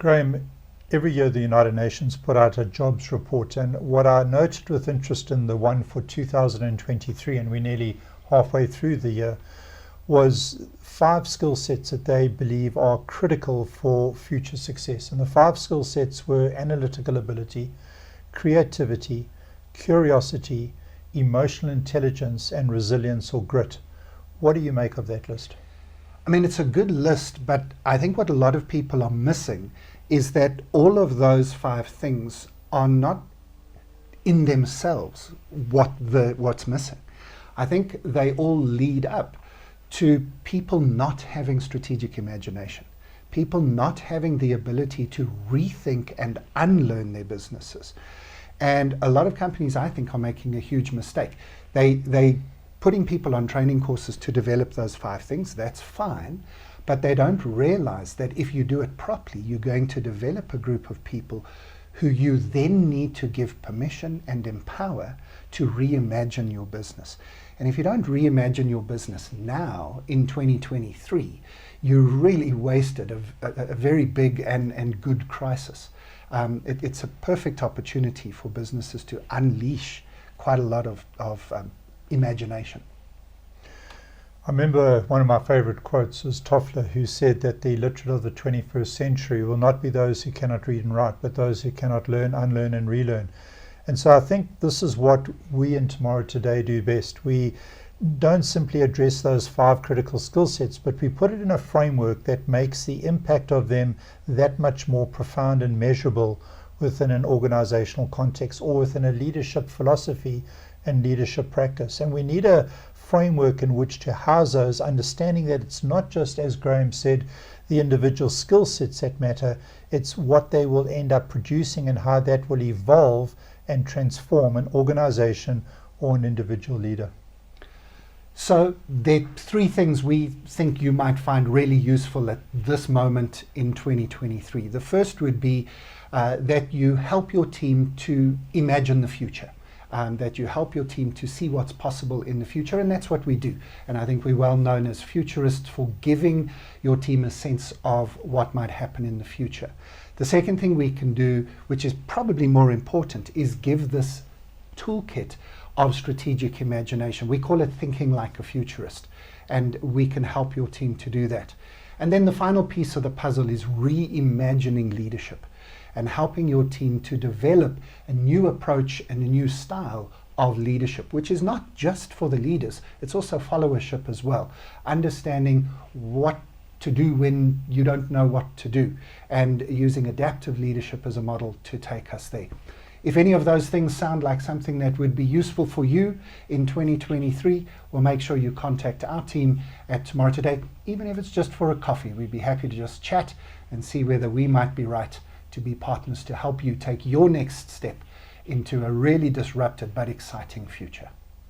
Graeme, every year the United Nations put out a jobs report, and what I noted with interest in the one for 2023, and we're nearly halfway through the year, was 5 skill sets that they believe are critical for future success. And the 5 skill sets were analytical ability, creativity, curiosity, emotional intelligence, and resilience or grit. What do you make of that list? I mean, it's a good list, but I think what a lot of people are missing is that all of those 5 things are not in themselves what's missing. I think they all lead up to people not having strategic imagination, people not having the ability to rethink and unlearn their businesses. And a lot of companies, I think, are making a huge mistake. They putting people on training courses to develop those 5 things, that's fine, but they don't realize that if you do it properly, you're going to develop a group of people who you then need to give permission and empower to reimagine your business. And if you don't reimagine your business now in 2023, you really wasted a very big and good crisis. It's a perfect opportunity for businesses to unleash quite a lot of imagination. I remember one of my favorite quotes was Toffler, who said that the illiterate of the 21st century will not be those who cannot read and write, but those who cannot learn, unlearn, and relearn. And so I think this is what we in Tomorrow Today do best. We don't simply address those 5 critical skill sets, but we put it in a framework that makes the impact of them that much more profound and measurable within an organizational context or within a leadership philosophy and leadership practice. And we need a framework in which to house those, understanding that it's not just, as Graeme said, the individual skill sets that matter, it's what they will end up producing and how that will evolve and transform an organization or an individual leader. So there are 3 things we think you might find really useful at this moment in 2023. The first would be that you help your team to imagine the future. That you help your team to see what's possible in the future, and that's what we do. And I think we're well known as futurists for giving your team a sense of what might happen in the future. The second thing we can do, which is probably more important, is give this toolkit of strategic imagination. We call it thinking like a futurist, and we can help your team to do that. And then the final piece of the puzzle is reimagining leadership and helping your team to develop a new approach and a new style of leadership, which is not just for the leaders, it's also followership as well. Understanding what to do when you don't know what to do, and using adaptive leadership as a model to take us there. If any of those things sound like something that would be useful for you in 2023, well, make sure you contact our team at Tomorrow Today, even if it's just for a coffee. We'd be happy to just chat and see whether we might be right to be partners to help you take your next step into a really disrupted but exciting future.